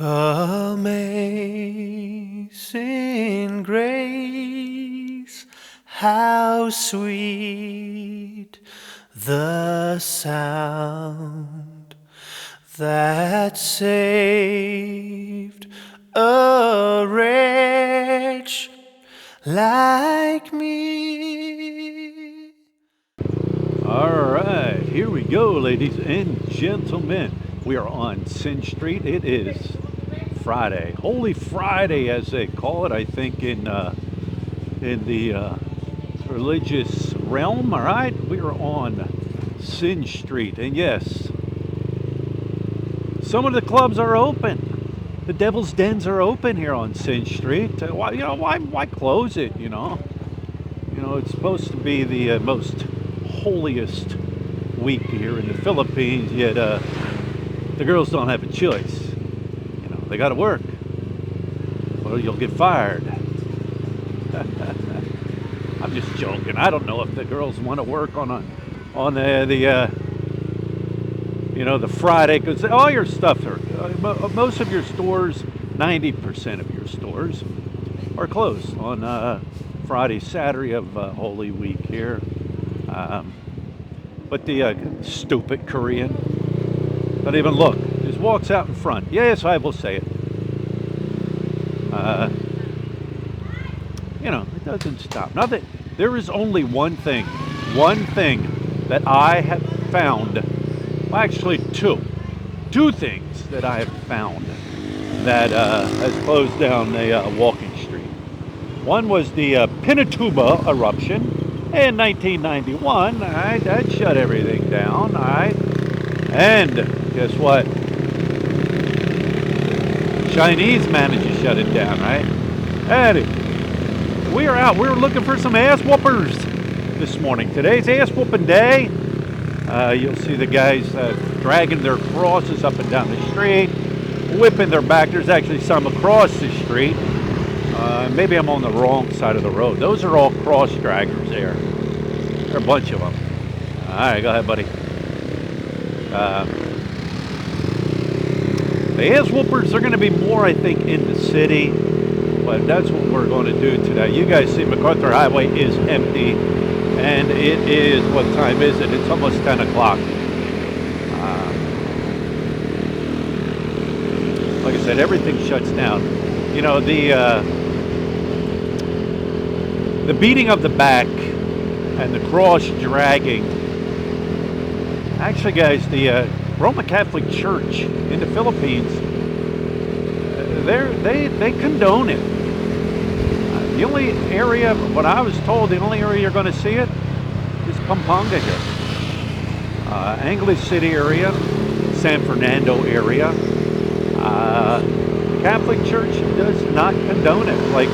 Amazing grace, how sweet the sound that saved a wretch like me. All right, here we go, ladies and gentlemen. We are on Sin Street. It is Friday, Holy Friday, as they call it. I think in the religious realm. All right, we are on Sin Street, and yes, some of the clubs are open. The Devil's Dens are open here on Sin Street. Why close it? It's supposed to be the most holiest week here in the Philippines. Yet the girls don't have a choice. They got to work, or you'll get fired. I'm just joking. I don't know if the girls want to work on the Friday, because all your stuff are most of your stores, 90% of your stores are closed on Friday, Saturday of Holy Week here. But the stupid Korean don't even look. Just walks out in front. Yes, I will say it. It doesn't stop. Nothing. There is only one thing that I have found. Well, actually, two things that I have found that has closed down a walking street. One was the Pinatubo eruption in 1991. All right, that shut everything down. All right, and guess what? Chinese managed to shut it down, right? And we are out. We were looking for some ass whoopers this morning. Today's ass whooping day. You'll see the guys dragging their crosses up and down the street, whipping their back. There's actually some across the street. Maybe I'm on the wrong side of the road. Those are all cross draggers there. There are a bunch of them. All right, go ahead, buddy. The ass whoopers are going to be more, I think, in the city, but that's what we're going to do today. You guys see MacArthur Highway is empty, and it is, what time is it? It's almost 10 o'clock. Like I said, everything shuts down. The beating of the back and the cross dragging. Actually, guys, the Roman Catholic Church in the Philippines, they condone it. The only area, what I was told, the only area you're going to see it is Pampanga here. Angeles City area, San Fernando area. The Catholic Church does not condone it. Like,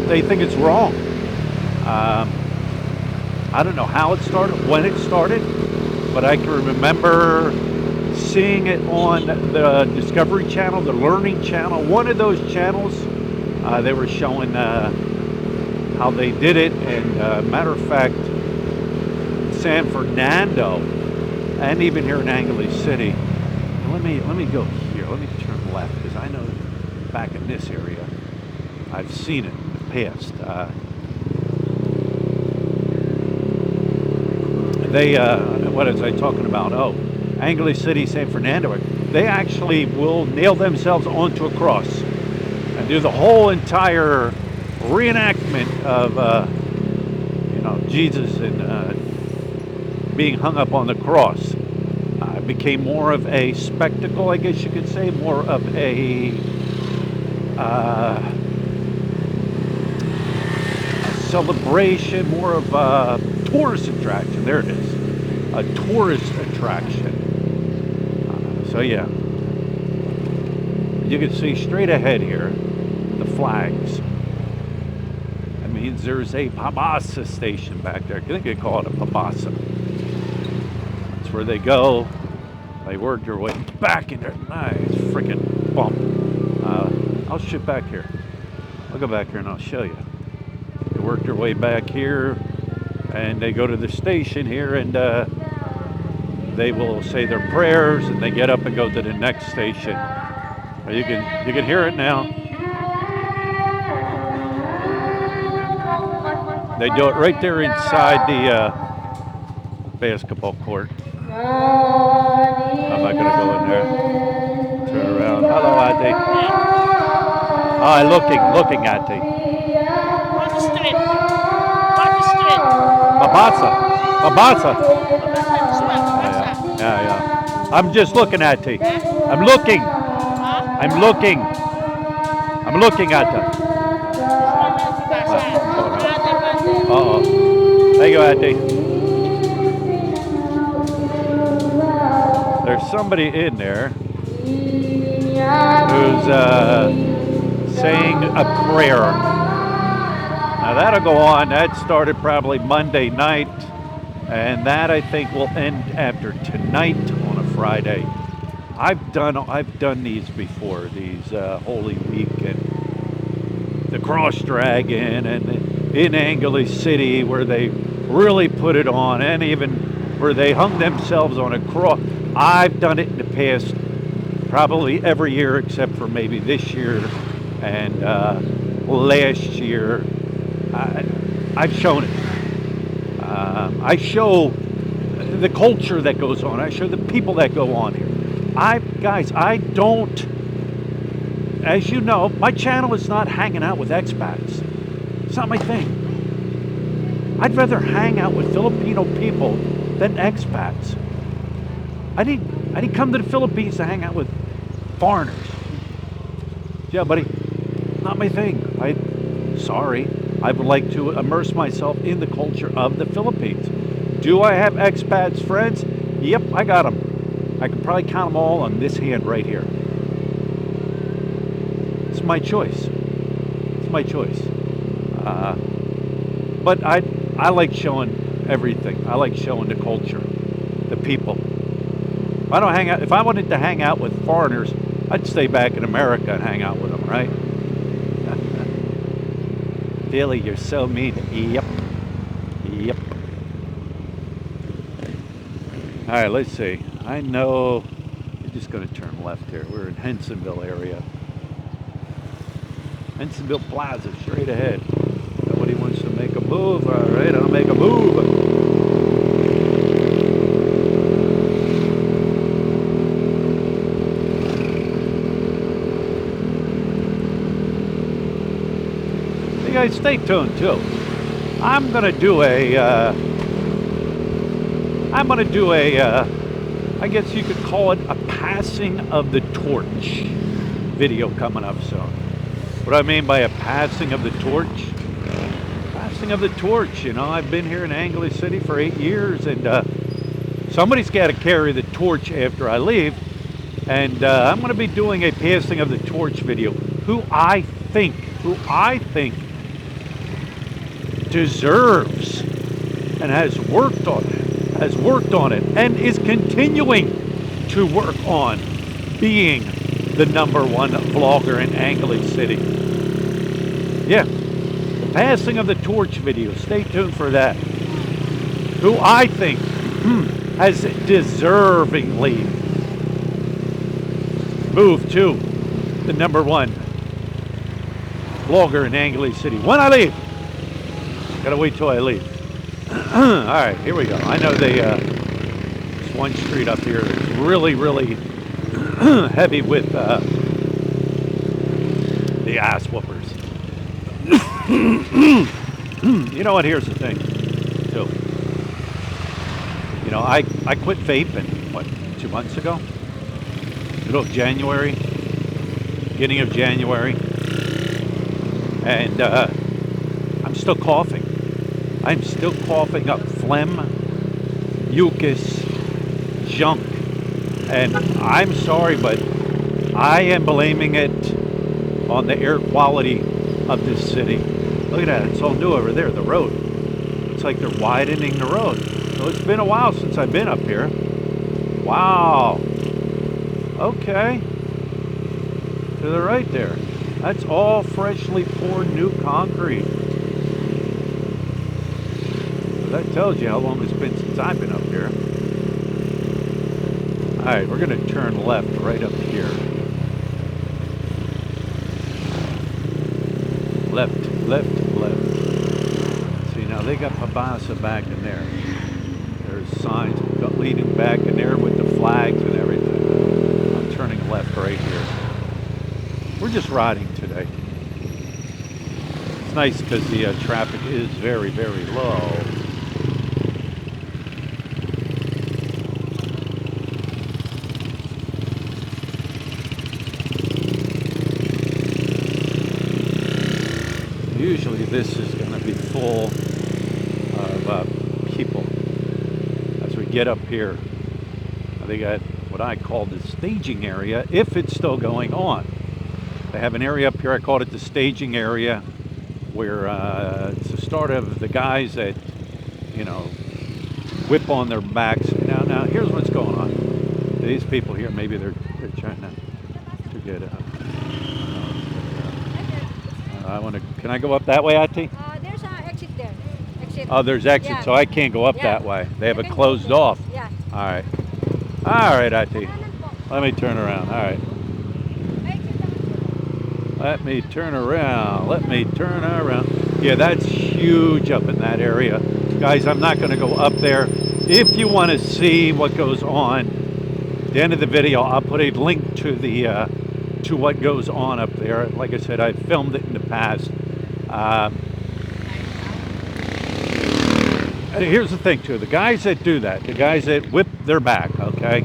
they think it's wrong. I don't know how it started, when it started, but I can remember seeing it on the Discovery Channel, the Learning Channel, one of those channels. They were showing how they did it, and matter of fact, San Fernando, and even here in Angeles City. Let me go here. Let me turn left, because I know back in this area, I've seen it in the past. What was I talking about? Oh, Angeles City, San Fernando. They actually will nail themselves onto a cross and do the whole entire reenactment of, Jesus and being hung up on the cross. It became more of a spectacle, I guess you could say, more of a celebration, more of a tourist attraction. There it is, a tourist attraction. So yeah, you can see straight ahead here the flags. That means there's a pabasa station back there. I think they call it a pabasa. That's where they go. They work their way back in there. Nice freaking bump. I'll shoot back here. I'll go back here and I'll show you. They work their way back here, and they go to the station here, and they will say their prayers, and they get up and go to the next station. You can hear it now. They do it right there inside the basketball court. I'm not gonna go in there. Turn around. Hello, Auntie. Ah, looking, Auntie. What street? What street? Mabasa. Mabasa. Mabasa. Yeah. I'm just looking, Auntie. I'm looking. Huh? I'm looking. I'm looking at her. Uh-oh. Thank you, Auntie. There's somebody in there who's saying a prayer. Now that'll go on. That started probably Monday night, and that I think will end after tonight on a Friday. I've done these before, these Holy Week and the Cross Dragon and in Angeles City where they really put it on, and even where they hung themselves on a cross. I've done it in the past, probably every year except for maybe this year and last year. I've shown it. I show the culture that goes on. I show the people that go on here. Guys, I don't, as you know, my channel is not hanging out with expats. It's not my thing. I'd rather hang out with Filipino people than expats. I didn't come to the Philippines to hang out with foreigners. Yeah, buddy, not my thing. Sorry. I would like to immerse myself in the culture of the Philippines. Do I have expats friends? Yep, I got them. I can probably count them all on this hand right here. It's my choice. It's my choice. But I like showing everything. I like showing the culture, the people. If I wanted to hang out with foreigners, I'd stay back in America and hang out with them, right? Billy, you're so mean. Yep. All right, let's see. I know we're just going to turn left here. We're in Hensonville area. Hensonville Plaza, straight ahead. Nobody wants to make a move. All right, I'll make a move. You guys stay tuned too. I'm gonna do a I guess you could call it a passing of the torch video coming up soon. What I mean by a passing of the torch? Passing of the torch, you know, I've been here in Angeles City for 8 years, and somebody's got to carry the torch after I leave, and I'm going to be doing a passing of the torch video. Who I think deserves and has worked on it and is continuing to work on being the #1 vlogger in Angeles City. Yeah, the passing of the torch video. Stay tuned for that. Who I think has deservingly moved to the #1 vlogger in Angeles City. When I leave. Gotta wait till I leave. All right, here we go. I know there's one street up here that's really heavy with the ass whoopers. You know what? Here's the thing, too. You know, I quit vaping, 2 months ago? Middle of January, beginning of January, and I'm still coughing. I'm still coughing up phlegm, mucus, junk, and I'm sorry, but I am blaming it on the air quality of this city. Look at that, it's all new over there, the road. It's like they're widening the road. So it's been a while since I've been up here. Wow. Okay. To the right there. That's all freshly poured new concrete. So that tells you how long it's been since I've been up here. Alright, we're going to turn left right up here. left, left, left. See, now they got Pabasa back in there. There's signs leading back in there with the flags and everything. I'm turning left right here. We're just riding today. It's nice because the traffic is very, very low. Usually this is going to be full of people. As we get up here, they got what I call the staging area, if it's still going on. They have an area up here, I called it the staging area, where it's the start of the guys that, you know, whip on their backs. Now here's what's going on. These people here, maybe they're trying to get I want to. Can I go up that way, Ati? There's an exit there. Exit. Oh, there's exit, Yeah. so I can't go up Yeah. that way. They have You it can closed go there. off. Yeah. All right, Ati. Let me turn around. All right. Let me turn around. Let me turn around. Yeah, that's huge up in that area. Guys, I'm not going to go up there. If you want to see what goes on, at the end of the video, I'll put a link to the to what goes on up there. Like I said, I filmed it in the past. And here's the thing, too. The guys that do that, the guys that whip their back, okay?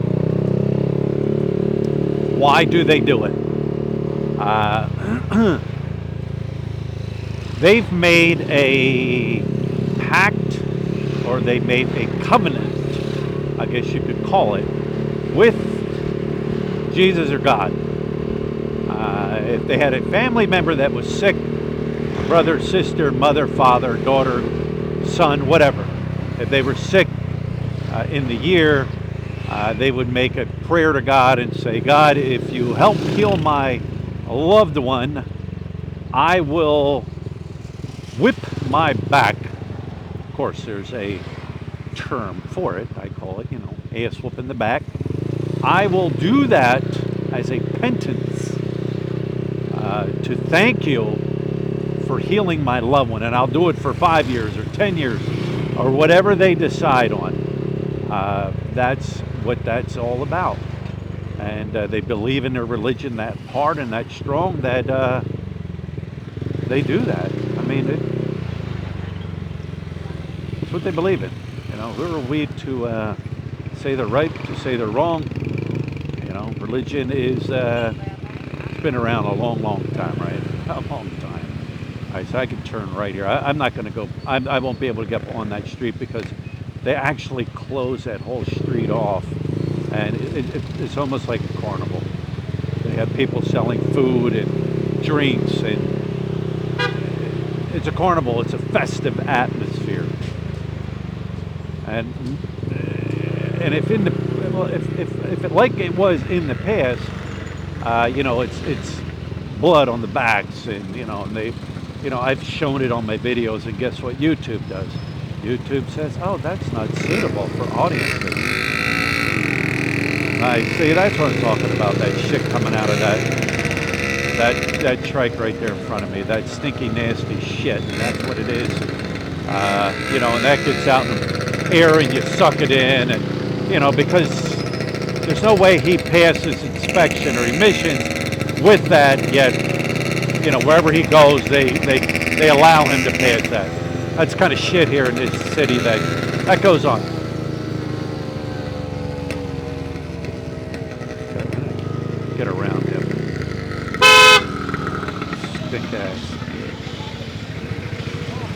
Why do they do it? They've made a pact, or they made a covenant, I guess you could call it, with Jesus or God. If they had a family member that was sick, brother, sister, mother, father, daughter, son, whatever, if they were sick in the year, they would make a prayer to God and say, God, if you help heal my loved one, I will whip my back. Of course, there's a term for it. I call it, ass whooping the back. I will do that as a penance to thank you for healing my loved one, and I'll do it for 5 years or 10 years or whatever they decide on. That's what that's all about. And they believe in their religion that hard and that strong that they do that. I mean, it's what they believe in. Who are we to say they're right, to say they're wrong? Religion is it's been around a long, long time, right? A long time. All right, so I can turn right here. I'm not going to go. I won't be able to get on that street because they actually close that whole street off, and it's almost like a carnival. They have people selling food and drinks, and it's a carnival. It's a festive atmosphere. And if it like it was in the past, it's blood on the backs, and and they, I've shown it on my videos, and guess what YouTube does? YouTube says, oh, that's not suitable for audiences. I see, that's what I'm talking about, that shit coming out of that trike right there in front of me, that stinky, nasty shit, and that's what it is. And that gets out in the air and you suck it in, and, because there's no way he passes inspection or emissions with that, yet, wherever he goes, they allow him to pass that. That's kind of shit here in this city that goes on. Get around him. Stink ass.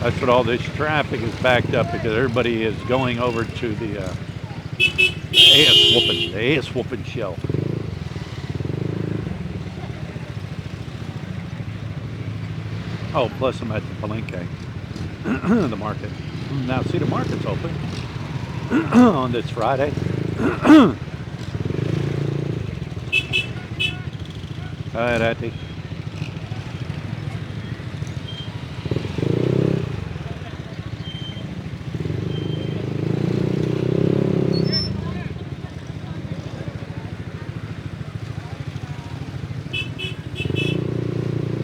That's what all this traffic is backed up because everybody is going over to the ass whooping show. Oh, plus I'm at the Palenque. The market. Now, see, the market's open on this Friday. All right, Auntie.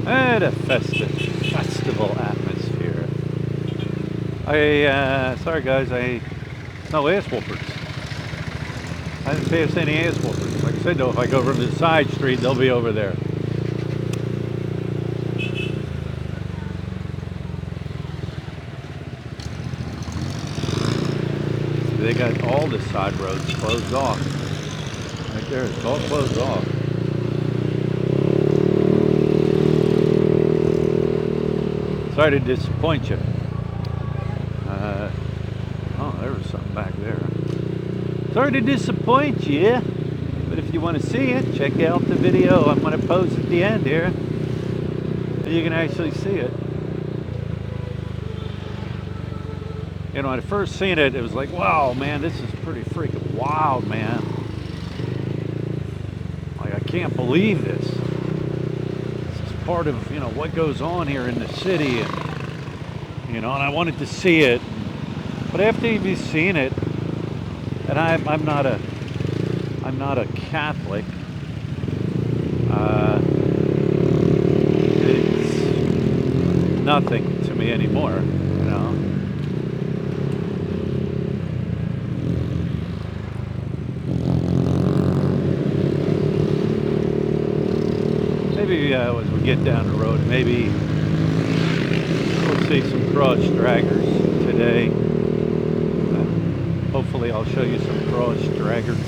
And a festive. festival atmosphere. Sorry guys, no ass whoopers. I didn't say it's any ass whoopers. Like I said though, if I go over to the side street, they'll be over there. They got all the side roads closed off. Right there, it's all closed off. Sorry to disappoint you. Oh, there was something back there. Sorry to disappoint you, but if you want to see it, check out the video I'm going to post at the end here. You can actually see it. You know, when I first seen it, it was like, wow, man, this is pretty freaking wild, man. Like, I can't believe this. This is part of, you know, what goes on here in the city, and, you know, and I wanted to see it. But after you've seen it, and I'm not a Catholic. It's nothing to me anymore, you know. Maybe as we get down the road, maybe we'll see some cross draggers today. Hopefully I'll show you some cross draggers.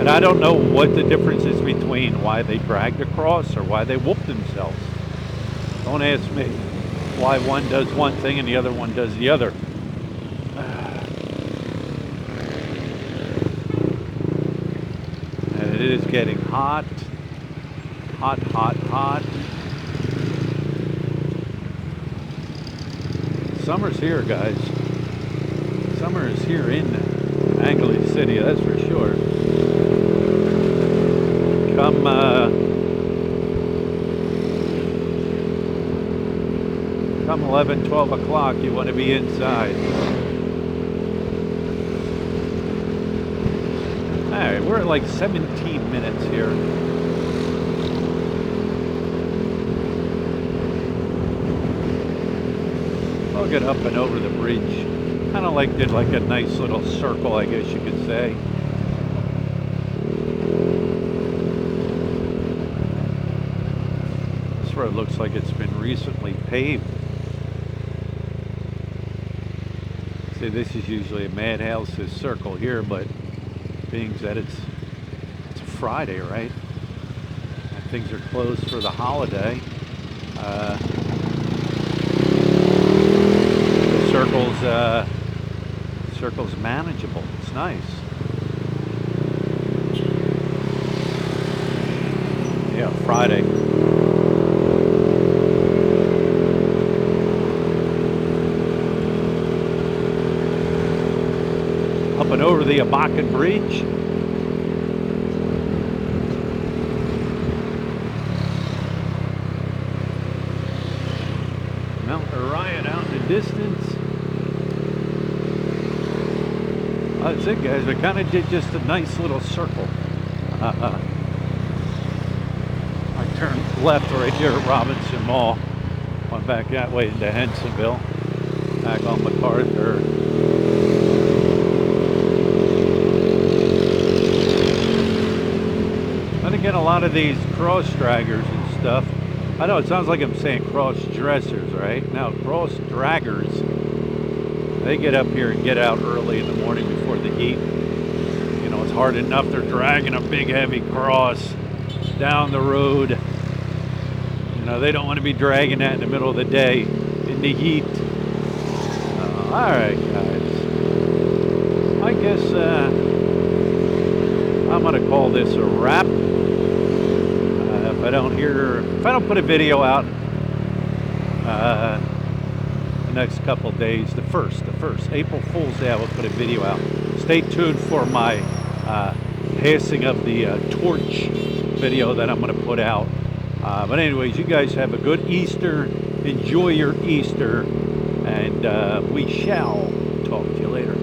And I don't know what the difference is between why they dragged across or why they whoop themselves. Don't ask me why one does one thing and the other one does the other. And it is getting hot. Hot, hot, hot. Summer's here, guys. Summer is here in Angling City, that's for sure. Come 11, 12 o'clock, you want to be inside. Alright, we're at like 17 minutes here. I'll get up and over the bridge. Kind of like did like a nice little circle, I guess you could say. This road looks like it's been recently paved. See, this is usually a madhouse's circle here, but being that it's a Friday, right? And things are closed for the holiday. Circle's manageable. It's nice. Yeah, Friday. Up and over the Abacan Bridge. Mount Orion out in the distance. That's it, guys. We kind of did just a nice little circle. I turned left right here at Robinson Mall. Went back that way into Hensonville. Back on MacArthur. And again, a lot of these cross draggers and stuff. I know it sounds like I'm saying cross dressers, right? Now, cross draggers, they get up here and get out early in the morning before the heat. You know, it's hard enough they're dragging a big heavy cross down the road. You know, they don't want to be dragging that in the middle of the day in the heat. All right, guys. I guess I'm going to call this a wrap. If I don't put a video out the next couple of days, the first April Fool's Day, I will put a video out. Stay tuned for my passing of the torch video that I'm going to put out. But anyways, you guys have a good Easter. Enjoy your Easter, and we shall talk to you later.